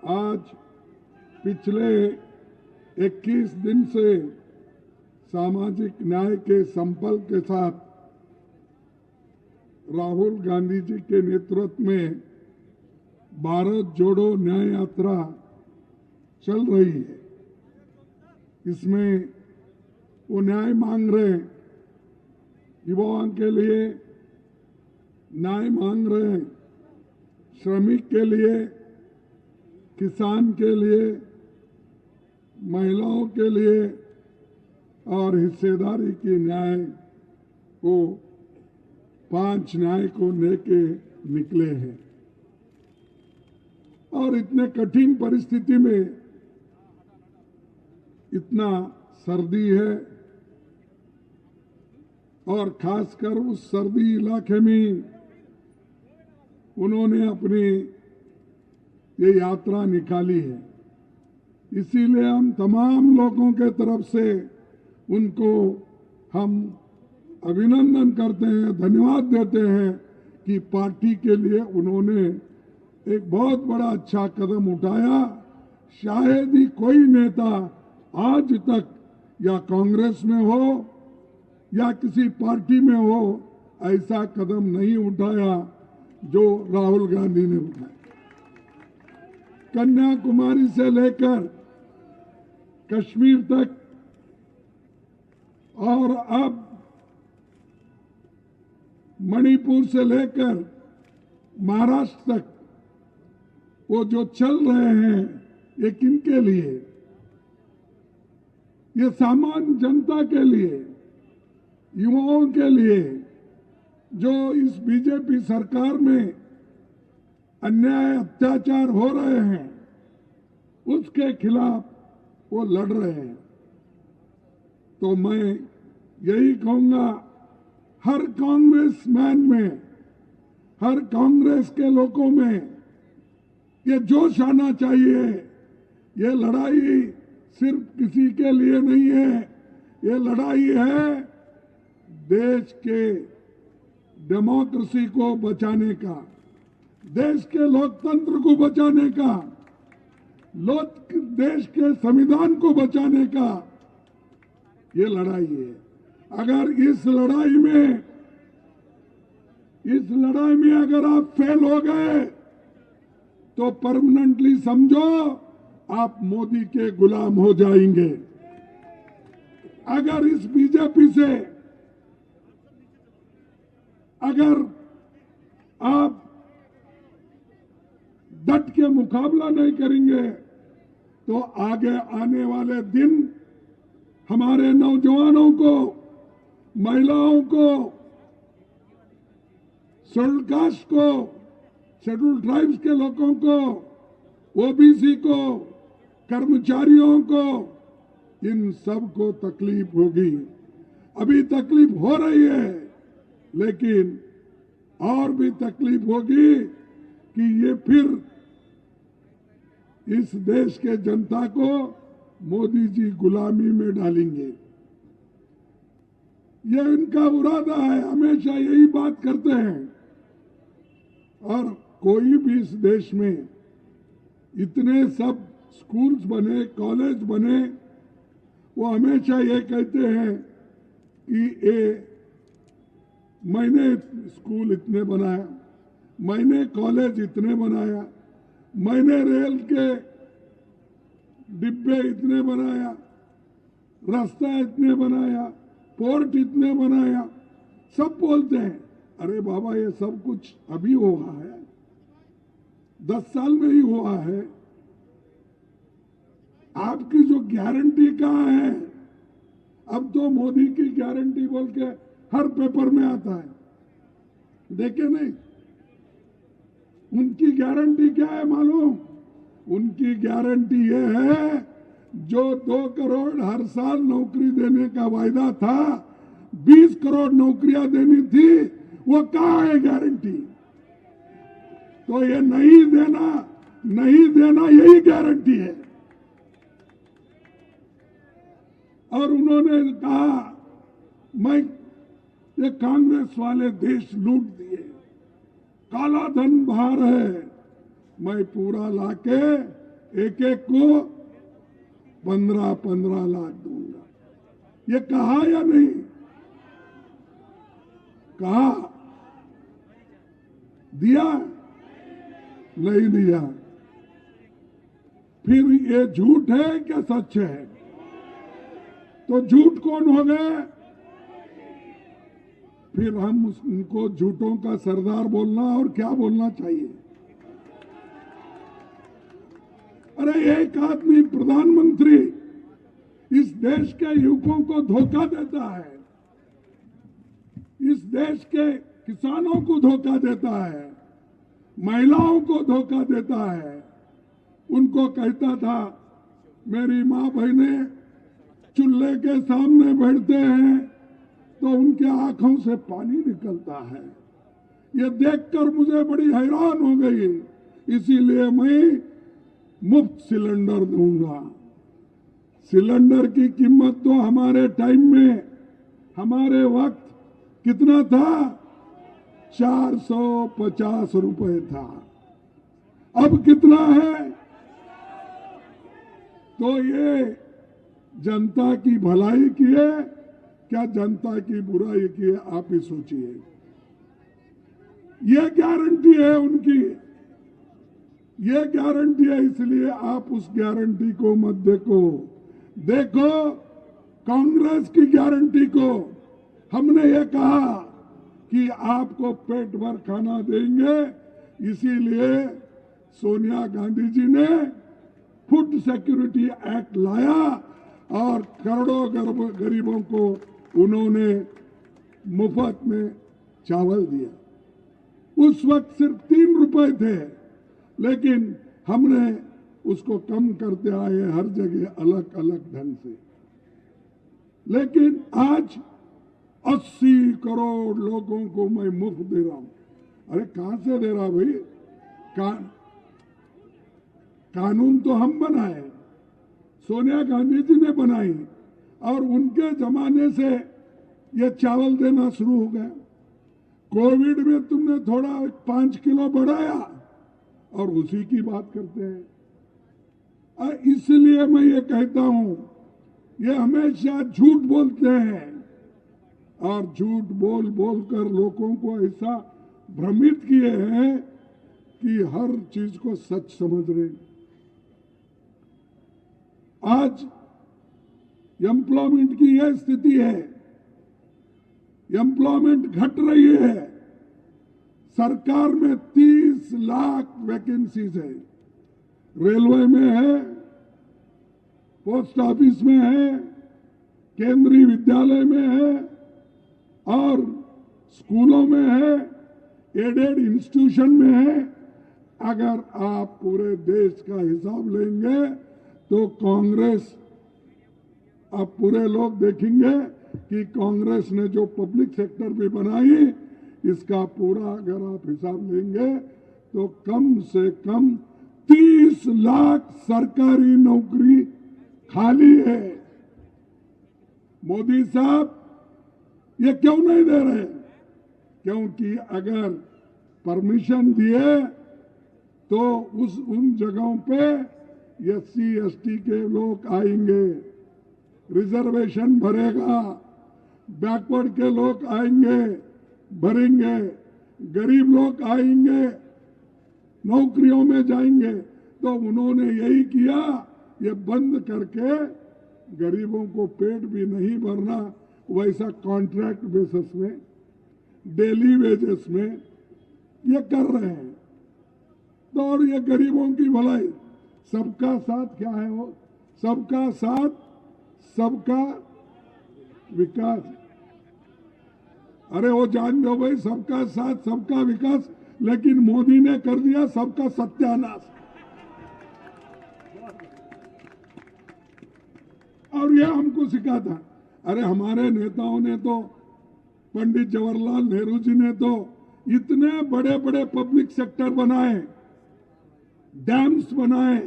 आज पिछले 21 दिन से सामाजिक न्याय के संकल्प के साथ राहुल गांधी जी के नेतृत्व में भारत जोड़ो न्याय यात्रा चल रही है। इसमें वो न्याय मांग रहे हैं, युवाओं के लिए न्याय मांग रहे हैं, श्रमिक के लिए, किसान के लिए, महिलाओं के लिए और हिस्सेदारी की न्याय को 5 न्याय को लेके निकले हैं। और इतने कठिन परिस्थिति में इतना सर्दी है और खासकर उस सर्दी इलाके में उन्होंने अपनी ये यात्रा निकाली है। इसीलिए हम तमाम लोगों के तरफ से उनको हम अभिनंदन करते हैं, धन्यवाद देते हैं कि पार्टी के लिए उन्होंने एक बहुत बड़ा अच्छा कदम उठाया। शायद ही कोई नेता आज तक या कांग्रेस में हो या किसी पार्टी में हो ऐसा कदम नहीं उठाया जो राहुल गांधी ने उठाया। कन्याकुमारी से लेकर कश्मीर तक और अब मणिपुर से लेकर महाराष्ट्र तक वो जो चल रहे हैं, ये किनके लिए? ये सामान्य जनता के लिए, युवाओं के लिए, जो इस बीजेपी सरकार में अन्याय अत्याचार हो रहे हैं उसके खिलाफ वो लड़ रहे हैं। तो मैं यही कहूंगा, हर कांग्रेस मैन में, हर कांग्रेस के लोगों में ये जोश आना चाहिए। ये लड़ाई सिर्फ किसी के लिए नहीं है, ये लड़ाई है देश के डेमोक्रेसी को बचाने का, देश के लोकतंत्र को बचाने का, देश के संविधान को बचाने का ये लड़ाई है। अगर इस लड़ाई में अगर आप फेल हो गए तो परमानेंटली समझो आप मोदी के गुलाम हो जाएंगे। अगर इस बीजेपी से अगर आप डट के मुकाबला नहीं करेंगे तो आगे आने वाले दिन हमारे नौजवानों को, महिलाओं को, शेड्यूल कास्ट को, शेड्यूल ट्राइब्स के लोगों को, ओबीसी को, कर्मचारियों को, इन सब को तकलीफ होगी। अभी तकलीफ हो रही है, लेकिन और भी तकलीफ होगी कि ये फिर इस देश के जनता को मोदी जी गुलामी में डालेंगे। ये इनका इरादा है, हमेशा यही बात करते हैं। और कोई भी इस देश में इतने सब स्कूल्स बने, कॉलेज बने, वो हमेशा ये कहते हैं कि मैंने स्कूल इतने बनाया, मैंने कॉलेज इतने बनाया, मैंने रेल के डिब्बे इतने बनाया, रास्ता इतने बनाया, पोर्ट इतने बनाया, सब बोलते हैं। अरे बाबा, ये सब कुछ अभी हुआ है, 10 साल में ही हुआ है। आपकी जो गारंटी कहाँ है? अब तो मोदी की गारंटी बोल के हर पेपर में आता है, देखे नहीं? उनकी गारंटी क्या है मालूम? उनकी गारंटी ये है, जो 2 करोड़ हर साल नौकरी देने का वायदा था, 20 करोड़ नौकरियां देनी थी, वो कहाँ है गारंटी? तो ये नहीं देना यही गारंटी है। और उन्होंने कहा, मैं ये कांग्रेस वाले देश लूट दिए, काला धन बाहर है, मैं पूरा लाके एक एक को 15-15 लाख दूंगा। ये कहा या नहीं कहा? दिया नहीं दिया? फिर ये झूठ है क्या सच है? तो झूठ कौन हो गए? फिर हम उनको झूठों का सरदार बोलना और क्या बोलना चाहिए? अरे एक आदमी प्रधानमंत्री इस देश के युवकों को धोखा देता है, इस देश के किसानों को धोखा देता है, महिलाओं को धोखा देता है। उनको कहता था मेरी माँ बहनें चूल्हे के सामने बैठते हैं तो उनके आंखों से पानी निकलता है। ये देखकर मुझे बड़ी हैरान हो गई, इसीलिए मैं मुफ्त सिलेंडर दूंगा। सिलेंडर की कीमत तो हमारे टाइम में, हमारे वक्त कितना था? 450 रुपए था। अब कितना है? तो ये जनता की भलाई की है क्या जनता की बुराई की है? आप ही सोचिए। ये गारंटी है उनकी, ये गारंटी है, इसलिए आप उस गारंटी को मत देखो कांग्रेस की गारंटी को। हमने ये कहा कि आपको पेट भर खाना देंगे, इसीलिए सोनिया गांधी जी ने फूड सिक्योरिटी एक्ट लाया और करोड़ों गरीबों को उन्होंने मुफ्त में चावल दिया। उस वक्त सिर्फ 3 रुपए थे, लेकिन हमने उसको कम करते आए हर जगह अलग अलग ढंग से। लेकिन आज 80 करोड़ लोगों को मैं मुफ्त दे रहा हूं। अरे कहां से दे रहा भाई? कानून तो हम बनाए, सोनिया गांधी जी ने बनाई, और उनके जमाने से ये चावल देना शुरू हो गया। कोविड में तुमने थोड़ा 5 किलो बढ़ाया और उसी की बात करते हैं। इसलिए मैं ये कहता हूं, ये हमेशा झूठ बोलते हैं और झूठ बोल बोल कर लोगों को ऐसा भ्रमित किए हैं कि हर चीज को सच समझ रहे। आज एम्प्लॉयमेंट की यह स्थिति है, एम्प्लॉयमेंट घट रही है। सरकार में 30 लाख वैकेंसीज है, रेलवे में है, पोस्ट ऑफिस में है, केंद्रीय विद्यालय में है और स्कूलों में है, एडेड इंस्टीट्यूशन में है। अगर आप पूरे देश का हिसाब लेंगे तो कांग्रेस, आप पूरे लोग देखेंगे कि कांग्रेस ने जो पब्लिक सेक्टर भी बनाई, इसका पूरा अगर आप हिसाब लेंगे तो कम से कम 30 लाख सरकारी नौकरी खाली है। मोदी साहब ये क्यों नहीं दे रहे? क्योंकि अगर परमिशन दिए तो उन जगहों पे SC ST के लोग आएंगे, रिजर्वेशन भरेगा, बैकवर्ड के लोग आएंगे, भरेंगे, गरीब लोग आएंगे, नौकरियों में जाएंगे। तो उन्होंने यही किया, ये बंद करके गरीबों को पेट भी नहीं भरना, वैसा कॉन्ट्रैक्ट बेसिस में, डेली वेजेस में ये कर रहे हैं। तो और ये गरीबों की भलाई, सबका साथ क्या है? वो सबका साथ सबका विकास। अरे वो जान दो भाई, सबका साथ सबका विकास, लेकिन मोदी ने कर दिया सबका सत्यानाश। और ये हमको सिखाता। अरे हमारे नेताओं ने तो, पंडित जवाहरलाल नेहरू जी ने तो इतने बड़े बड़े पब्लिक सेक्टर बनाए, डैम्स बनाए,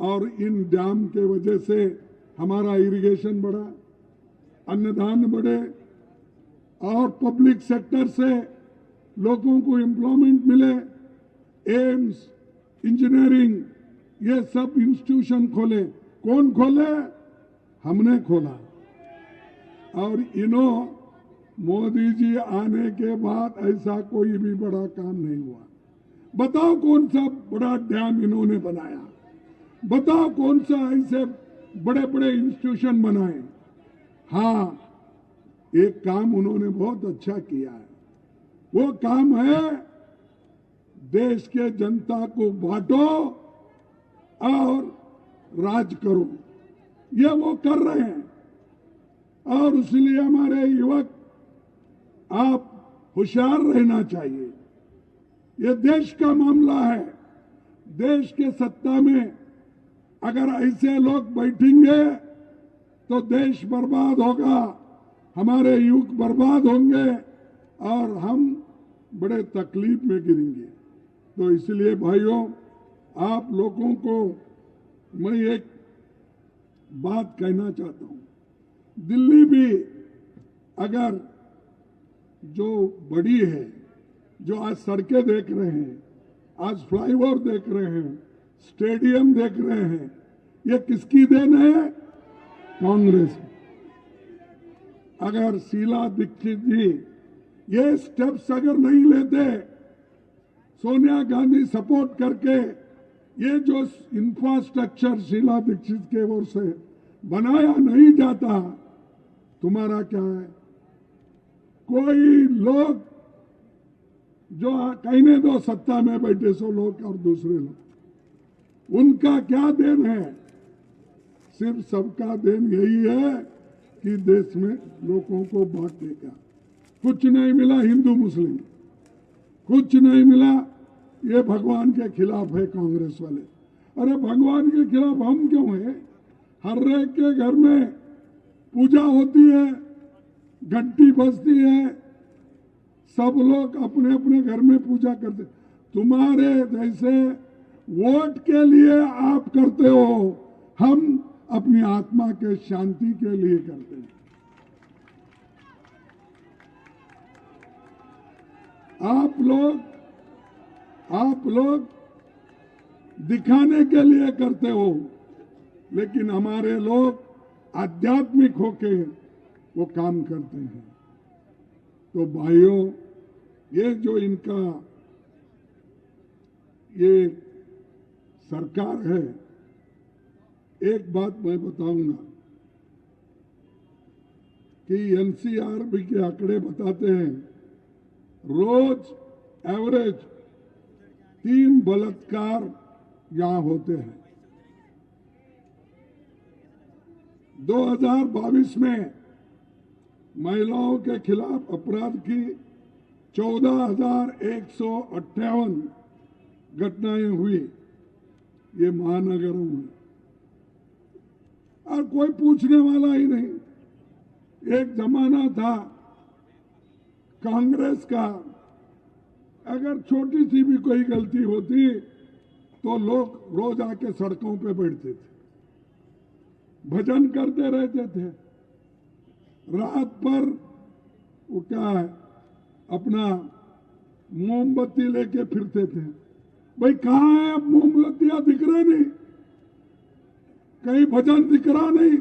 और इन डैम के वजह से हमारा इरिगेशन बढ़ा, अन्नदान बढ़े, और पब्लिक सेक्टर से लोगों को एम्प्लॉयमेंट मिले। एम्स, इंजीनियरिंग, ये सब इंस्टीट्यूशन खोले। कौन खोले? हमने खोला। और मोदी जी आने के बाद ऐसा कोई भी बड़ा काम नहीं हुआ। बताओ कौन सा बड़ा डैम इन्होंने बनाया? बताओ कौन सा ऐसे बड़े बड़े इंस्टीट्यूशन बनाए? हाँ, एक काम उन्होंने बहुत अच्छा किया है। वो काम है देश के जनता को बांटो और राज करो। ये वो कर रहे हैं। और इसलिए हमारे युवक, आप होशियार रहना चाहिए। ये देश का मामला है। देश के सत्ता में अगर ऐसे लोग बैठेंगे तो देश बर्बाद होगा, हमारे युवक बर्बाद होंगे और हम बड़े तकलीफ में गिरेंगे। तो इसलिए भाइयों, आप लोगों को मैं एक बात कहना चाहता हूं। दिल्ली भी अगर जो बड़ी है, जो आज सड़कें देख रहे हैं, आज फ्लाईओवर देख रहे हैं, स्टेडियम देख रहे हैं, ये किसकी देन है? कांग्रेस। अगर शीला दीक्षित जी ये स्टेप्स अगर नहीं लेते, सोनिया गांधी सपोर्ट करके, ये जो इंफ्रास्ट्रक्चर शीला दीक्षित के ओर से बनाया नहीं जाता, तुम्हारा क्या है? कोई लोग जो कहने दो सत्ता में बैठे सो लोग और दूसरे लोग, उनका क्या देन है? सिर्फ सबका देन यही है कि देश में लोगों को बांटने का। कुछ नहीं मिला हिंदू मुस्लिम, कुछ नहीं मिला। ये भगवान के खिलाफ है कांग्रेस वाले। अरे भगवान के खिलाफ हम क्यों हैं? हर एक के घर में पूजा होती है, घंटी बजती है, सब लोग अपने अपने घर में पूजा करते। तुम्हारे जैसे वोट के लिए आप करते हो, हम अपनी आत्मा के शांति के लिए करते हैं। आप लोग दिखाने के लिए करते हो, लेकिन हमारे लोग आध्यात्मिक होके वो काम करते हैं। तो भाइयों, ये जो इनका ये सरकार है, एक बात मैं बताऊंगा कि एनसीआरबी के आंकड़े बताते हैं, रोज एवरेज 3 बलात्कार यहां होते हैं। 2022 में महिलाओं के खिलाफ अपराध की 14,158 घटनाएं हुई, ये महानगरों में, और कोई पूछने वाला ही नहीं। एक जमाना था कांग्रेस का, अगर छोटी सी भी कोई गलती होती तो लोग रोज आके सड़कों पे बैठते थे, भजन करते रहते थे, रात भर वो क्या है अपना मोमबत्ती लेके फिरते थे। भाई कहाँ है? अब मोमबत्तियां दिख रहे नहीं, कहीं भजन दिख रहा नहीं।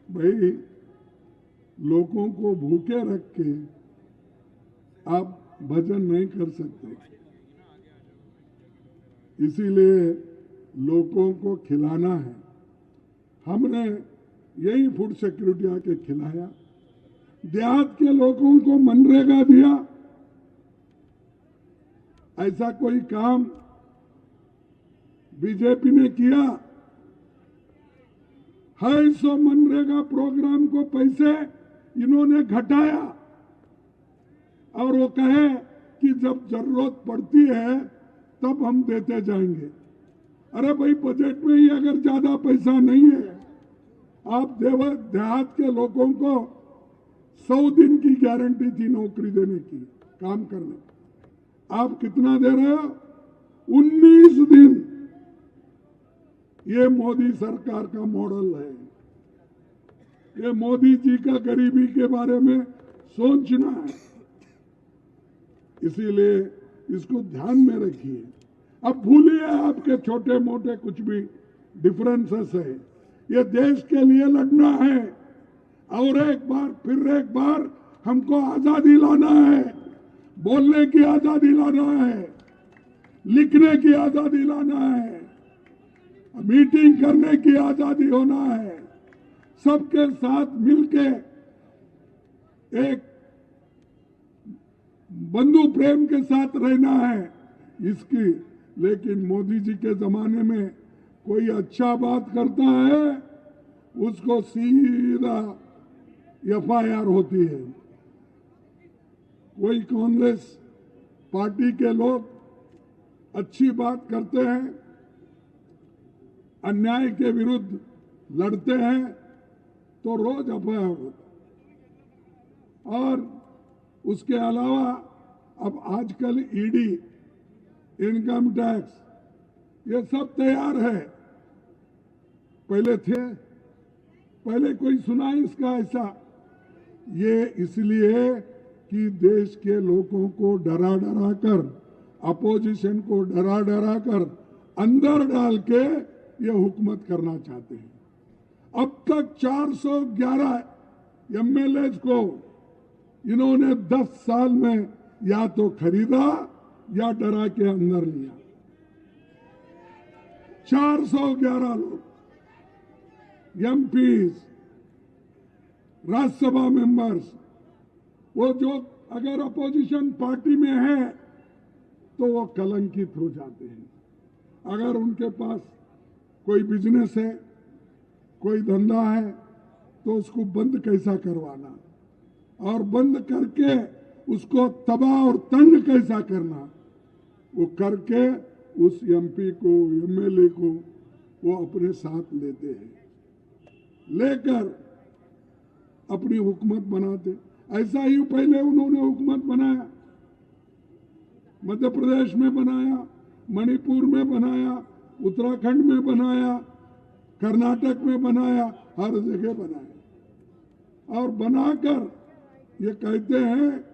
भाई लोगों को भूखे रख के आप भजन नहीं कर सकते, इसीलिए लोगों को खिलाना है। हमने यही फूड सिक्योरिटी आके खिलाया, देहात के लोगों को मनरेगा दिया। ऐसा कोई काम बीजेपी ने किया है? सो मनरेगा प्रोग्राम को पैसे इन्होंने घटाया और वो कहे कि जब जरूरत पड़ती है तब हम देते जाएंगे। अरे भाई, बजट में ही अगर ज्यादा पैसा नहीं है, आप देहात के लोगों को 100 दिन की गारंटी थी नौकरी देने की, काम करने, आप कितना दे रहे हो? 19 दिन। ये मोदी सरकार का मॉडल है। ये मोदी जी का गरीबी के बारे में सोचना है, इसीलिए इसको ध्यान में रखिए। अब भूलिए आपके छोटे मोटे कुछ भी डिफरेंसेस है, ये देश के लिए लड़ना है और एक बार फिर एक बार हमको आजादी लाना है, बोलने की आजादी लाना है, लिखने की आजादी लाना है, मीटिंग करने की आजादी होना है, सबके साथ मिलके एक बंधु प्रेम के साथ रहना है इसकी। लेकिन मोदी जी के जमाने में कोई अच्छा बात करता है उसको सीधा FIR होती है। कोई कांग्रेस पार्टी के लोग अच्छी बात करते हैं, अन्याय के विरुद्ध लड़ते हैं तो रोज FIR होता है। और उसके अलावा अब आजकल ED, इनकम टैक्स, ये सब तैयार है। पहले कोई सुना इसका ऐसा? ये इसलिए कि देश के लोगों को डरा डरा कर, अपोजिशन को डरा डरा कर अंदर डाल के ये हुकूमत करना चाहते हैं। अब तक 411 MLAs को इन्होंने 10 साल में या तो खरीदा या डरा के अंदर लिया। 411 लोग, MPs, राज्यसभा मेंबर्स, वो जो अगर अपोजिशन पार्टी में है तो वो कलंकित हो जाते हैं। अगर उनके पास कोई बिजनेस है, कोई धंधा है, तो उसको बंद कैसा करवाना और बंद करके उसको तबाह और तंग कैसा करना, वो करके उस MP को, MLA को वो अपने साथ लेते हैं, लेकर अपनी हुकूमत बनाते। ऐसा ही पहले उन्होंने हुकूमत बनाया, मध्य प्रदेश में बनाया, मणिपुर में बनाया, उत्तराखंड में बनाया, कर्नाटक में बनाया, हर जगह बनाया। और बनाकर ये कहते हैं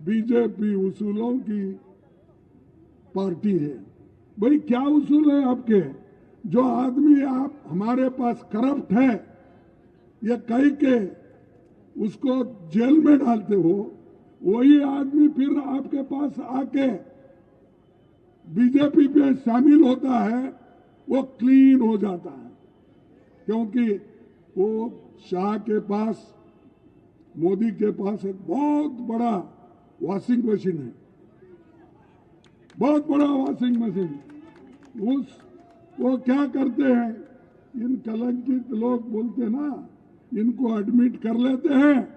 BJP उसूलों की पार्टी है। भाई क्या उसूल है आपके? जो आदमी आप हमारे पास करप्ट है ये कह के उसको जेल में डालते हो, वही आदमी फिर आपके पास आके BJP पे शामिल होता है, वो क्लीन हो जाता है। क्योंकि वो शाह के पास, मोदी के पास एक बहुत बड़ा वॉशिंग मशीन है, बहुत बड़ा वॉशिंग मशीन। वो क्या करते हैं, इन कलंकित लोग बोलते ना, इनको एडमिट कर लेते हैं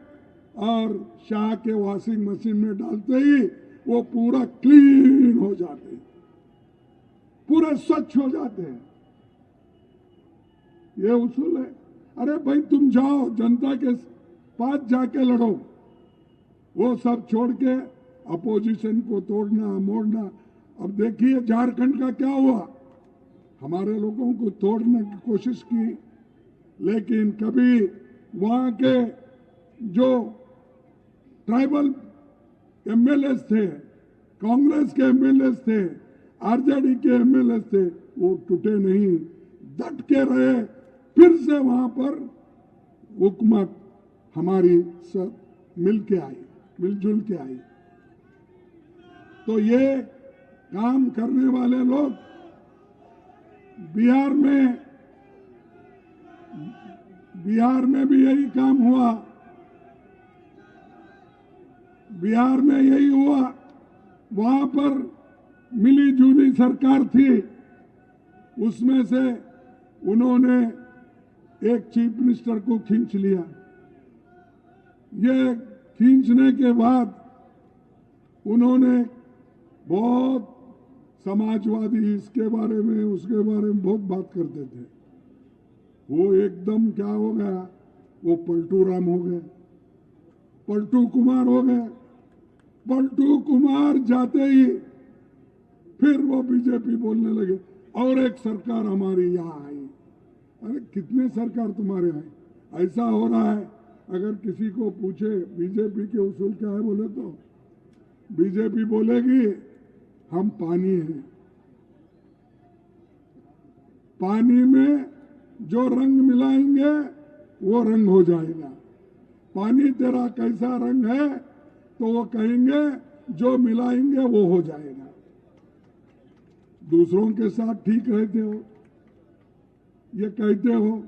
और शाह के वॉशिंग मशीन में डालते ही वो पूरा क्लीन हो जाते हैं, पूरे स्वच्छ हो जाते हैं। ये उसूल है। अरे भाई तुम जाओ जनता के पास जाके लड़ो, वो सब छोड़ के अपोजिशन को तोड़ना मोड़ना। अब देखिए झारखंड का क्या हुआ, हमारे लोगों को तोड़ने की कोशिश की, लेकिन कभी वहां के जो ट्राइबल MLAs थे, कांग्रेस के MLAs थे, RJD के MLAs थे, वो टूटे नहीं, डट के रहे। फिर से वहां पर हुकूमत हमारी सब मिलजुल के आई। तो ये काम करने वाले लोग बिहार में भी यही काम हुआ, बिहार में यही हुआ। वहां पर मिली जुली सरकार थी, उसमें से उन्होंने एक चीफ मिनिस्टर को खींच लिया। ये खींचने के बाद उन्होंने बहुत समाजवादी इसके बारे में उसके बारे में बहुत बात करते थे। वो एकदम क्या हो गया, वो पलटू राम हो गए, पलटू कुमार हो गए। पलटू कुमार जाते ही फिर वो BJP बोलने लगे और एक सरकार हमारी यहाँ आई। अरे कितने सरकार तुम्हारे हैं? ऐसा हो रहा है, अगर किसी को पूछे BJP के उसूल क्या है बोले तो BJP बोलेगी हम पानी हैं, पानी में जो रंग मिलाएंगे वो रंग हो जाएगा। पानी तेरा कैसा रंग है तो वो कहेंगे जो मिलाएंगे वो हो जाएगा। दूसरों के साथ ठीक रहते हो, ये कहते हो,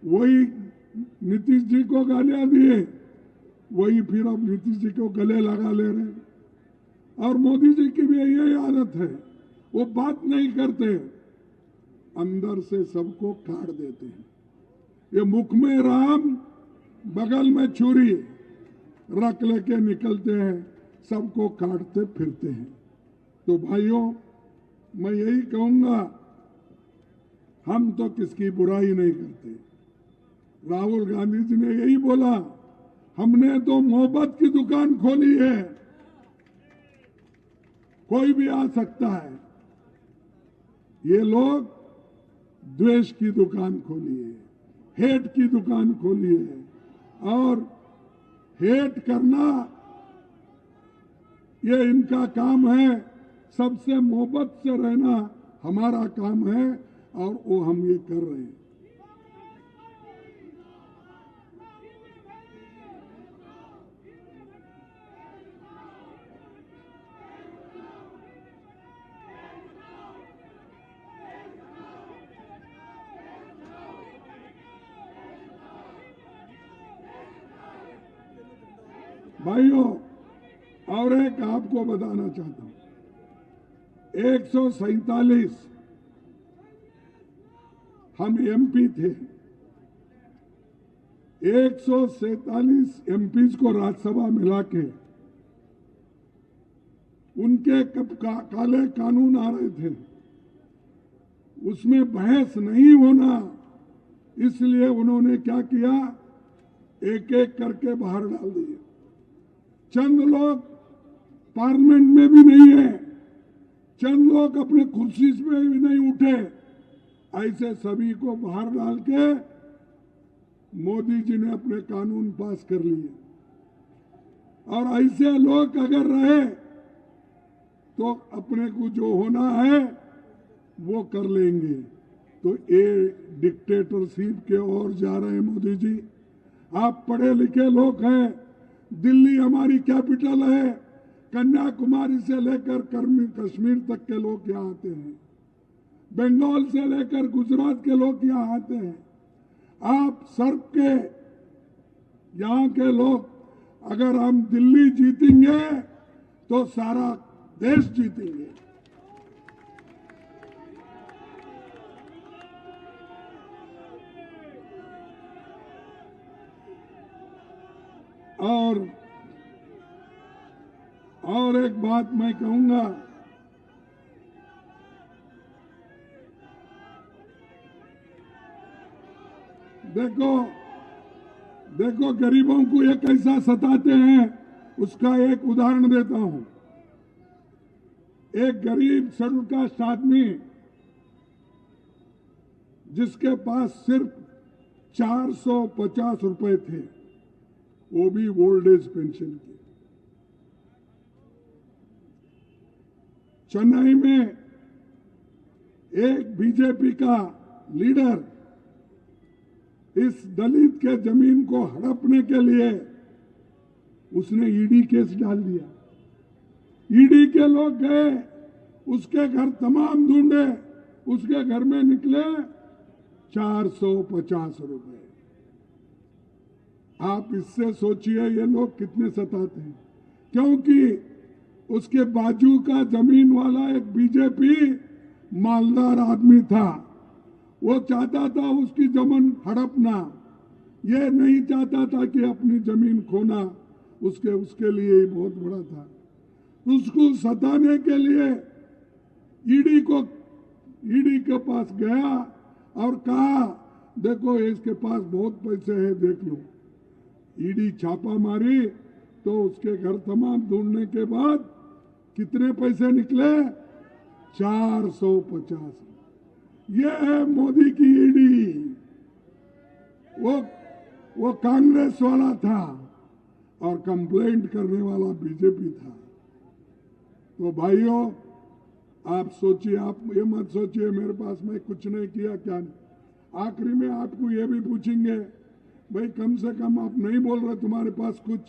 वही नीतीश जी को गालियां दिए, वही फिर अब नीतीश जी को गले लगा ले रहे हैं। और मोदी जी की भी यही आदत है, वो बात नहीं करते, अंदर से सबको काट देते हैं। ये मुख में राम बगल में छुरी रख लेके निकलते हैं, सबको काटते फिरते हैं। तो भाइयों, मैं यही कहूंगा, हम तो किसकी बुराई नहीं करते। राहुल गांधी जी ने यही बोला, हमने तो मोहब्बत की दुकान खोली है, कोई भी आ सकता है। ये लोग द्वेष की दुकान खोली है, हेट की दुकान खोली है, और हेट करना ये इनका काम है। सबसे मोहब्बत से रहना हमारा काम है, और वो हम ये कर रहे हैं। भाइयों, और एक आपको बताना चाहता हूं, 147 हम एमपी थे। 147 एमपीज को राज्यसभा मिला के उनके काले कानून आ रहे थे, उसमें बहस नहीं होना, इसलिए उन्होंने क्या किया, एक एक करके बाहर डाल दिए। चंद लोग पार्लियामेंट में भी नहीं है, चंद लोग अपने कुर्सी पे भी नहीं उठे, ऐसे सभी को बाहर डाल के मोदी जी ने अपने कानून पास कर लिए। और ऐसे लोग अगर रहे तो अपने को जो होना है वो कर लेंगे। तो ये डिक्टेटरशिप के ओर जा रहे हैं मोदी जी। आप पढ़े लिखे लोग हैं, दिल्ली हमारी कैपिटल है, कन्याकुमारी से लेकर कश्मीर तक के लोग यहाँ आते हैं, बंगाल से लेकर गुजरात के लोग यहाँ आते हैं। आप सर्व के यहाँ के लोग, अगर हम दिल्ली जीतेंगे तो सारा देश जीतेंगे। और एक बात मैं कहूंगा, देखो गरीबों को ये कैसा सताते हैं, उसका एक उदाहरण देता हूं। एक गरीब शेड्यूल कास्ट आदमी जिसके पास सिर्फ 450 रुपए थे, वो भी ओल्ड एज पेंशन की। चेन्नई में एक बीजेपी का लीडर इस दलित के जमीन को हड़पने के लिए उसने ईडी केस डाल दिया। ईडी के लोग गए, उसके घर तमाम ढूंढे, उसके घर में निकले 450 रुपए। आप इससे सोचिए ये लोग कितने सताते हैं, क्योंकि उसके बाजू का जमीन वाला एक बीजेपी मालदार आदमी था, वो चाहता था उसकी जमीन हड़पना, ये नहीं चाहता था कि अपनी जमीन खोना, उसके लिए ही बहुत बड़ा था। उसको सताने के लिए ईडी के पास गया और कहा, देखो इसके पास बहुत पैसे हैं, देख लो। ईडी छापा मारी तो उसके घर तमाम ढूंढने के बाद कितने पैसे निकले, 450। ये है मोदी की ईडी। वो कांग्रेस वाला था और कंप्लेंट करने वाला बीजेपी था। तो भाइयों, आप सोचिए, आप ये मत सोचिए मेरे पास मैं कुछ नहीं किया क्या नहीं। आखिरी में आपको ये भी पूछेंगे, भाई कम से कम आप नहीं बोल रहे तुम्हारे पास कुछ,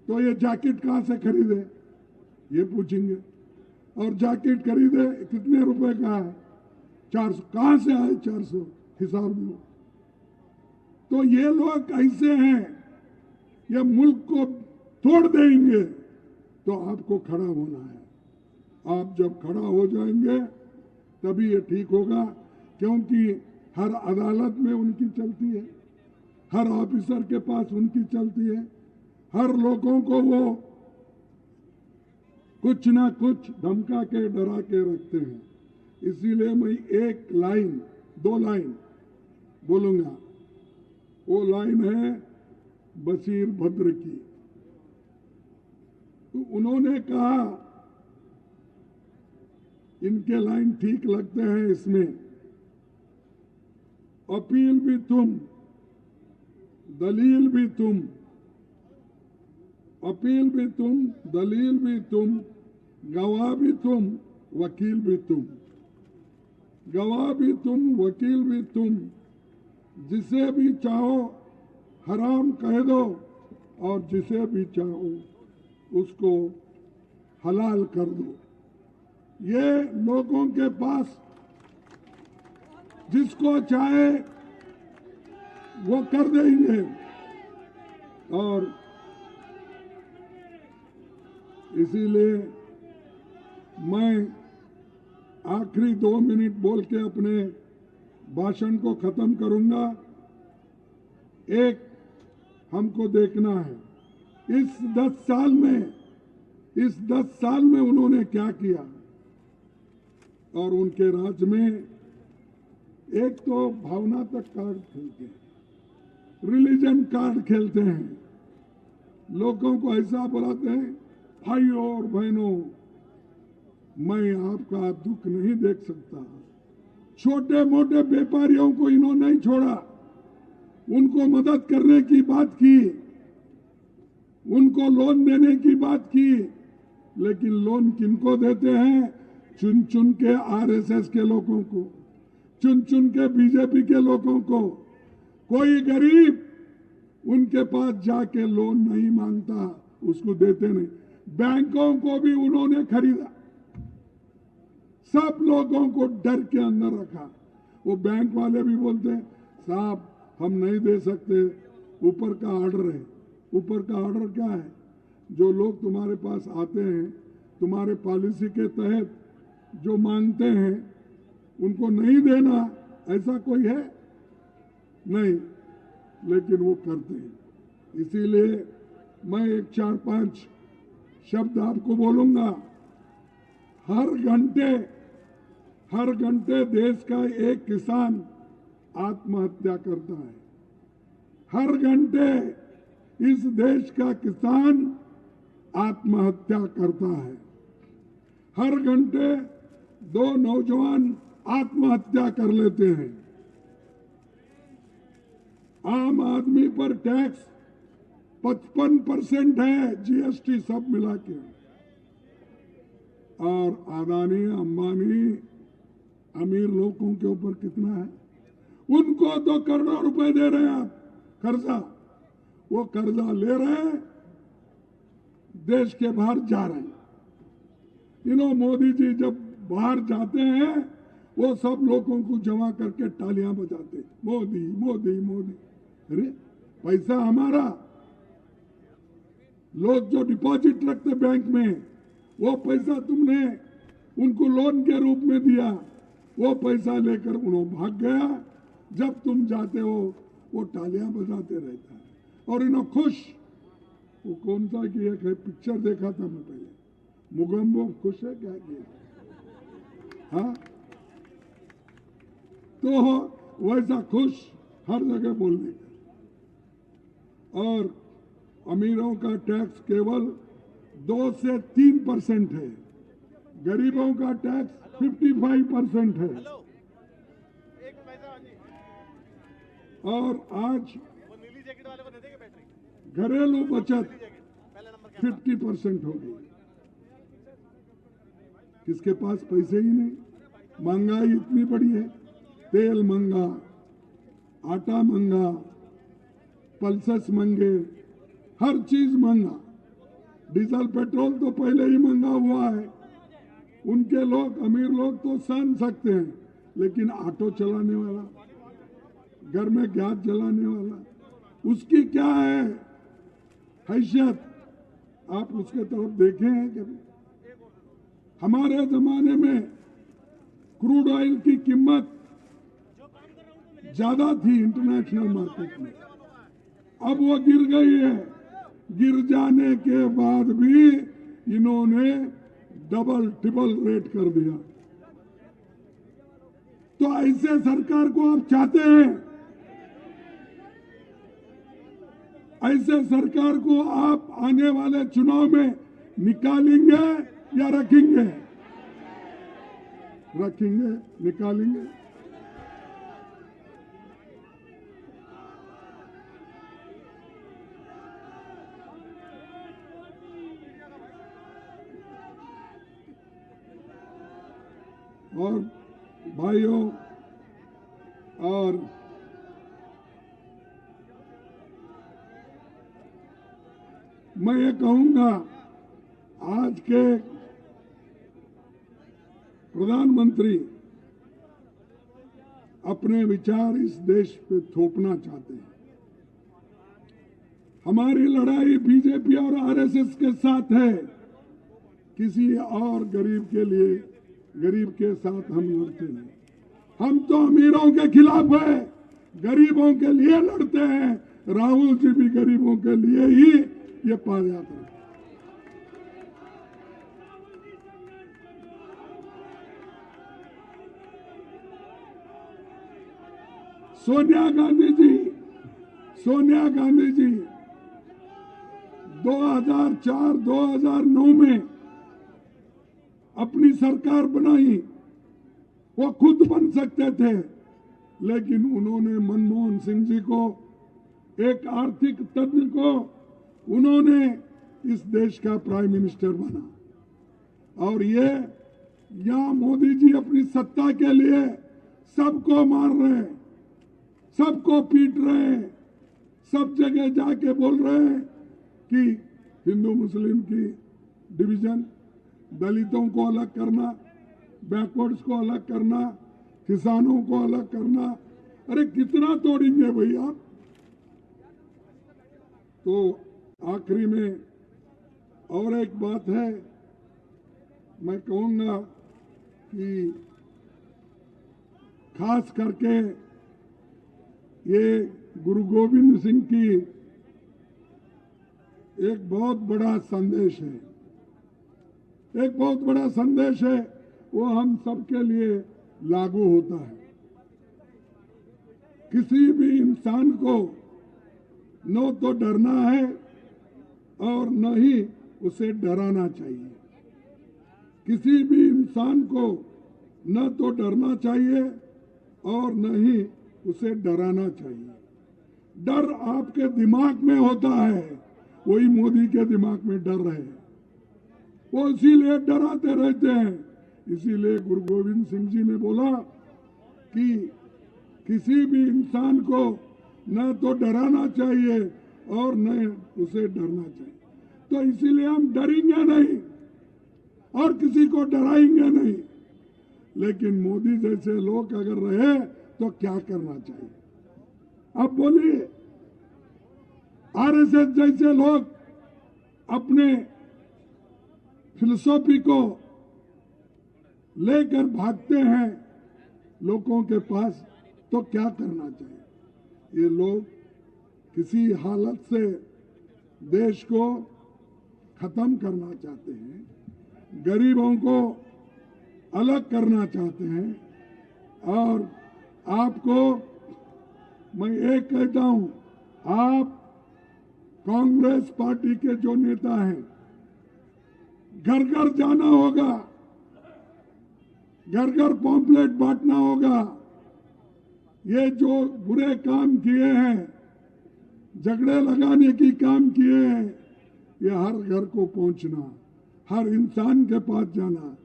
तो ये जैकेट कहाँ से खरीदे, ये पूछेंगे। और जैकेट खरीदे कितने रुपए का है, 400, कहाँ से आए 400, हिसाब दो। तो ये लोग ऐसे हैं, ये मुल्क को तोड़ देंगे, तो आपको खड़ा होना है। आप जब खड़ा हो जाएंगे तभी ये ठीक होगा, क्योंकि हर अदालत में उनकी चलती है, हर ऑफिसर के पास उनकी चलती है, हर लोगों को वो कुछ ना कुछ धमका के डरा के रखते हैं। इसीलिए मैं एक लाइन, 2 लाइन बोलूंगा। वो लाइन है बशीर भद्र की। तो उन्होंने कहा, इनके लाइन ठीक लगते हैं इसमें, अपील भी तुम, दलील भी तुम, अपील भी तुम, दलील भी तुम, गवाह भी तुम, वकील भी तुम। गवाह भी तुम, वकील भी तुम, जिसे भी चाहो हराम कह दो और जिसे भी चाहो उसको हलाल कर दो। ये लोगों के पास जिसको चाहे वो कर देंगे। और इसीलिए मैं आखिरी 2 मिनट बोल के अपने भाषण को खत्म करूंगा। एक हमको देखना है, इस 10 साल में उन्होंने क्या किया। और उनके राज में एक तो भावनात्मक कार्ड खेलते हैं, रिलीजन कार्ड खेलते हैं, लोगों को ऐसा बुलाते हैं, भाइयों और बहनों मैं आपका दुख नहीं देख सकता। छोटे मोटे व्यापारियों को इन्होंने नहीं छोड़ा, उनको मदद करने की बात की, उनको लोन देने की बात की, लेकिन लोन किनको देते हैं, चुन चुन के आरएसएस के लोगों को, चुन चुन के बीजेपी के लोगों को। कोई गरीब उनके पास जाके लोन नहीं मांगता, उसको देते नहीं। बैंकों को भी उन्होंने खरीदा, सब लोगों को डर के अंदर रखा। वो बैंक वाले भी बोलते हैं, साहब हम नहीं दे सकते, ऊपर का ऑर्डर है। ऊपर का ऑर्डर क्या है, जो लोग तुम्हारे पास आते हैं तुम्हारे पॉलिसी के तहत जो मांगते हैं उनको नहीं देना, ऐसा कोई है नहीं, लेकिन वो करते हैं। इसीलिए मैं एक 4-5 शब्द आपको बोलूंगा। हर घंटे देश का एक किसान आत्महत्या करता है। हर घंटे इस देश का किसान आत्महत्या करता है। हर घंटे 2 नौजवान आत्महत्या कर लेते हैं। आम आदमी पर टैक्स 55% है, जीएसटी सब मिला के। और अदानी अंबानी अमीर लोगों के ऊपर कितना है, उनको तो करोड़ों रुपए दे रहे हैं आप कर्जा। वो कर्जा ले रहे हैं, देश के बाहर जा रहे हैं। मोदी जी जब बाहर जाते हैं वो सब लोगों को जमा करके तालियां बजाते, मोदी मोदी मोदी। अरे पैसा हमारा, लोग जो डिपॉजिट रखते बैंक में, वो पैसा तुमने उनको लोन के रूप में दिया, वो पैसा लेकर उन्होंने भाग गया। जब तुम जाते हो वो तालियां बजाते रहता है। और इन्होंने खुश, वो कौन सा की एक है पिक्चर देखा था मैं पहले, मुगम्बो खुश है क्या किया, हाँ, तो वैसा खुश हर जगह बोलने का। और अमीरों का टैक्स केवल 2 से 3% है, गरीबों का टैक्स 55% है। और आज घरेलू बचत 50% हो गई। किसके पास पैसे ही नहीं, महंगाई इतनी बड़ी है, तेल महंगा, आटा महंगा, पल्सेस महंगे, हर चीज महंगा, डीजल पेट्रोल तो पहले ही महंगा हुआ है। उनके लोग, अमीर लोग तो सहन सकते हैं, लेकिन ऑटो चलाने वाला, घर में गैस जलाने वाला, उसकी क्या है हैसियत? आप उसके तरफ देखे हैं कभी? हमारे जमाने में क्रूड ऑयल की कीमत ज्यादा थी इंटरनेशनल मार्केट में, अब वो गिर गई है। गिर जाने के बाद भी इन्होंने डबल ट्रिपल रेट कर दिया। तो ऐसे सरकार को आप चाहते हैं? ऐसे सरकार को आप आने वाले चुनाव में निकालेंगे या रखेंगे? रखेंगे, निकालेंगे। और भाइयों, और मैं ये कहूंगा, आज के प्रधानमंत्री अपने विचार इस देश पे थोपना चाहते हैं। हमारी लड़ाई बीजेपी और आरएसएस के साथ है, किसी और गरीब के लिए, गरीब के साथ हम लड़ते नहीं। हम तो अमीरों के खिलाफ है, गरीबों के लिए लड़ते हैं। राहुल जी भी गरीबों के लिए ही ये पदयात्रा। सोनिया गांधी जी 2004-2009 में अपनी सरकार बनाई। वो खुद बन सकते थे, लेकिन उन्होंने मनमोहन सिंह जी को, एक आर्थिक तज्ञ को, उन्होंने इस देश का प्राइम मिनिस्टर बना। और ये यहां मोदी जी अपनी सत्ता के लिए सबको मार रहे हैं, सबको पीट रहे हैं, सब जगह जाके बोल रहे हैं कि हिंदू मुस्लिम की डिवीजन, दलितों को अलग करना, बैकवर्ड्स को अलग करना, किसानों को अलग करना। अरे कितना तोड़ेंगे भाई आप? तो आखिरी में और एक बात है, मैं कहूंगा कि खास करके ये गुरु गोविंद सिंह की एक बहुत बड़ा संदेश है, एक बहुत बड़ा संदेश है, वो हम सबके लिए लागू होता है। किसी भी इंसान को न तो डरना है और न ही उसे डराना चाहिए। किसी भी इंसान को न तो डरना चाहिए और न ही उसे डराना चाहिए। डर आपके दिमाग में होता है, वही मोदी के दिमाग में डर है, वो इसीलिए डराते रहते हैं। इसीलिए गुरु गोविंद सिंह जी ने बोला कि किसी भी इंसान को न तो डराना चाहिए और न उसे डरना चाहिए। तो इसीलिए हम डरेंगे नहीं और किसी को डराएंगे नहीं। लेकिन मोदी जैसे लोग अगर रहे तो क्या करना चाहिए? अब बोलिए, आरएसएस जैसे लोग अपने फिलॉसफी को लेकर भागते हैं लोगों के पास, तो क्या करना चाहिए? ये लोग किसी हालत से देश को खत्म करना चाहते हैं, गरीबों को अलग करना चाहते हैं। और आपको मैं एक कहता हूं, आप कांग्रेस पार्टी के जो नेता हैं, घर घर जाना होगा, घर घर पॉम्पलेट बांटना होगा। ये जो बुरे काम किए हैं, झगड़े लगाने की काम किए हैं, ये हर घर को पहुंचना, हर इंसान के पास जाना,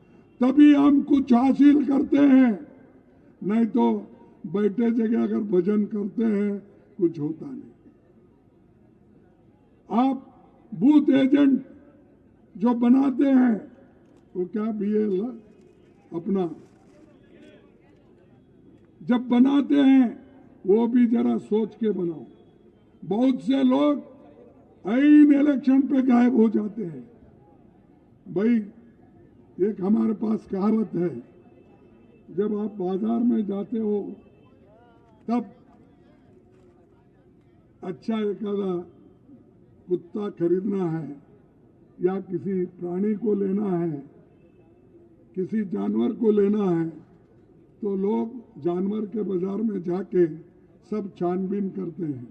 तभी हम कुछ हासिल करते हैं, नहीं तो बैठे जगह अगर भजन करते हैं कुछ होता नहीं। आप बूथ एजेंट जो बनाते हैं वो क्या बीएल अपना जब बनाते हैं वो भी जरा सोच के बनाओ। बहुत से लोग ऐन इलेक्शन पे गायब हो जाते हैं। भाई एक हमारे पास कहावत है, जब आप बाजार में जाते हो तब अच्छा एखादा कुत्ता खरीदना है या किसी प्राणी को लेना है, किसी जानवर को लेना है, तो लोग जानवर के बाजार में जाके सब छानबीन करते हैं।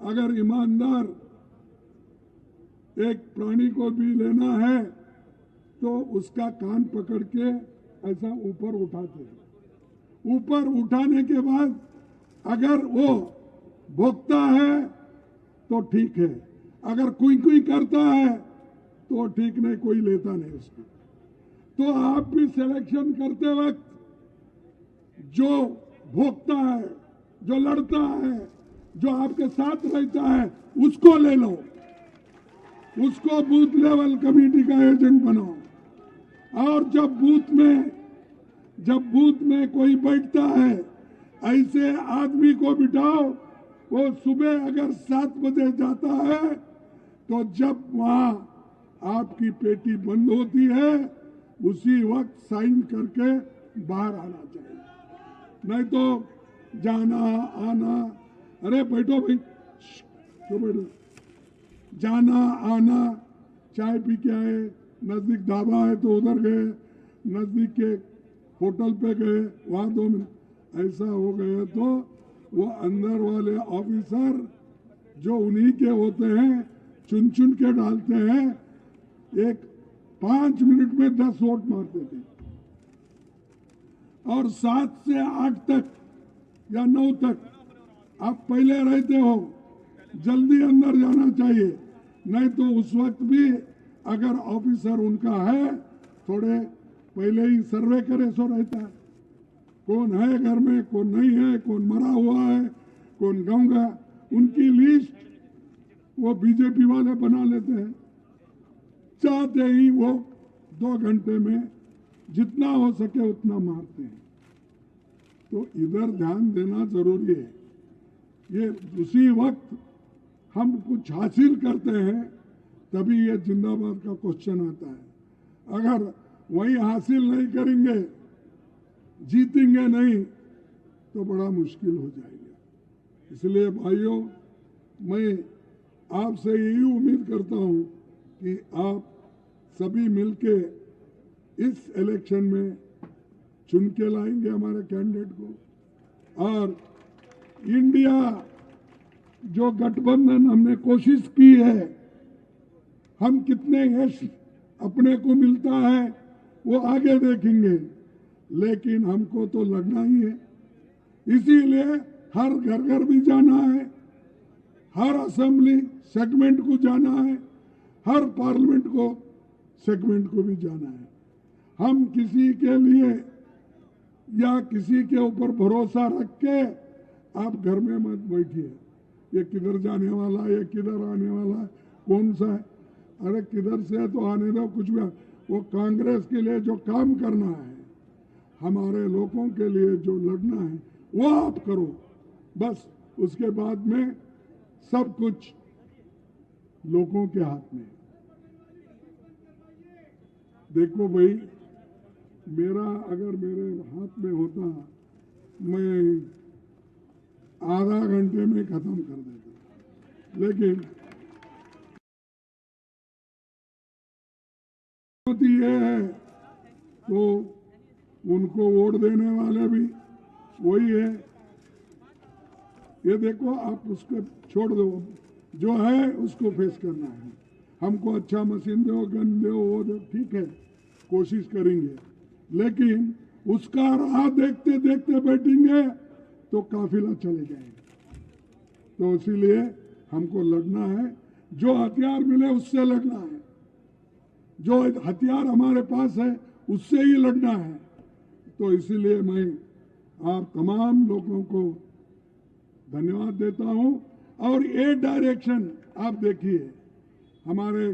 अगर ईमानदार एक प्राणी को भी लेना है तो उसका कान पकड़ के ऐसा ऊपर उठाते हैं। ऊपर उठाने के बाद अगर वो भोंकता है तो ठीक है, अगर कुई कुई करता है तो ठीक नहीं, कोई लेता नहीं उसको। तो आप भी सिलेक्शन करते वक्त जो भोंकता है, जो लड़ता है, जो आपके साथ रहता है, उसको ले लो, उसको बूथ लेवल कमेटी का एजेंट बनाओ। और जब बूथ में कोई बैठता है, ऐसे आदमी को बिठाओ, वो सुबह अगर 7 बजे जाता है तो जब वहां आपकी पेटी बंद होती है उसी वक्त साइन करके बाहर आना चाहिए। नहीं तो जाना आना, अरे बैठो भाई, क्यों बैठो, जाना आना, चाय पी के आए, नजदीक ढाबा है तो उधर गए, नजदीक के होटल पे गए, वहां 2 मिनट, ऐसा हो गया तो वो अंदर वाले ऑफिसर जो उन्हीं के होते हैं चुन चुन के डालते हैं। एक 5 मिनट में 10 वोट मारते थे। और 7 से 8 तक या 9 तक आप पहले रहते हो, जल्दी अंदर जाना चाहिए, नहीं तो उस वक्त भी अगर ऑफिसर उनका है थोड़े पहले ही सर्वे करे सो रहता है, कौन है घर में, कौन नहीं है, कौन मरा हुआ है, कौन गाँव का, उनकी लिस्ट वो बीजेपी वाले बना लेते हैं। चाहते ही वो 2 घंटे में जितना हो सके उतना मारते हैं। तो इधर ध्यान देना जरूरी है। ये उसी वक्त हम कुछ हासिल करते हैं तभी ये जिंदाबाद का क्वेश्चन आता है। अगर वही हासिल नहीं करेंगे, जीतेंगे नहीं, तो बड़ा मुश्किल हो जाएगा। इसलिए भाइयों, मैं आपसे यही उम्मीद करता हूं कि आप सभी मिलके इस इलेक्शन में चुन के लाएंगे हमारे कैंडिडेट को। और इंडिया जो गठबंधन हमने कोशिश की है, हम कितने यश अपने को मिलता है वो आगे देखेंगे, लेकिन हमको तो लड़ना ही है। इसीलिए हर घर घर भी जाना है, हर असेंबली सेगमेंट को जाना है, हर पार्लियामेंट को सेगमेंट को भी जाना है। हम किसी के लिए या किसी के ऊपर भरोसा रख के आप घर में मत बैठिए, ये किधर जाने वाला है, ये किधर आने वाला है, कौन सा है, अरे किधर से है तो आने दो, कुछ भी। वो कांग्रेस के लिए जो काम करना है, हमारे लोगों के लिए जो लड़ना है, वो आप करो बस। उसके बाद में सब कुछ लोगों के हाथ में। देखो भाई, मेरा अगर मेरे हाथ में होता, मैं आधा घंटे में खत्म कर देता, लेकिन ये है तो उनको वोट देने वाले भी वही है। ये देखो, आप उसको छोड़ दो, जो है उसको फेस करना है। हमको अच्छा मशीन दो, गन दो, वो दो, ठीक है, कोशिश करेंगे, लेकिन उसका राह देखते देखते बैठेंगे तो काफिला चले जाएगा। तो इसीलिए हमको लड़ना है, जो हथियार मिले उससे लड़ना है। जो हथियार हमारे पास है उससे ही लड़ना है। तो इसीलिए मैं आप तमाम लोगों को धन्यवाद देता हूं। और ये डायरेक्शन आप देखिए, हमारे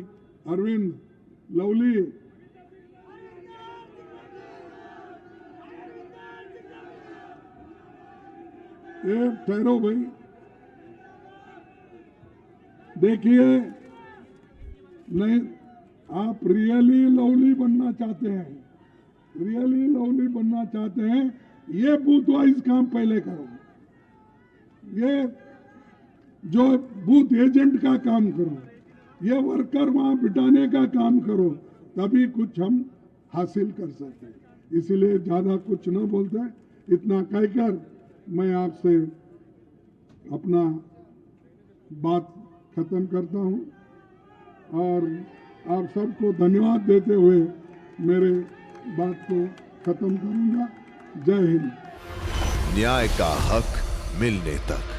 अरविंद लवली ये ठहरो भाई, देखिए, नहीं आप रियली लवली बनना चाहते हैं, रियली लवली बनना चाहते हैं, ये बूथ वाइज काम पहले करो, ये जो बूथ एजेंट का काम करो, ये वर्कर वहां बिठाने का काम करो, तभी कुछ हम हासिल कर सकते हैं। इसलिए ज्यादा कुछ न बोलते, इतना कहकर मैं आपसे अपना बात खत्म करता हूं और आप सबको धन्यवाद देते हुए मेरे बात को खत्म करूंगा। जय हिंद। न्याय का हक मिलने तक।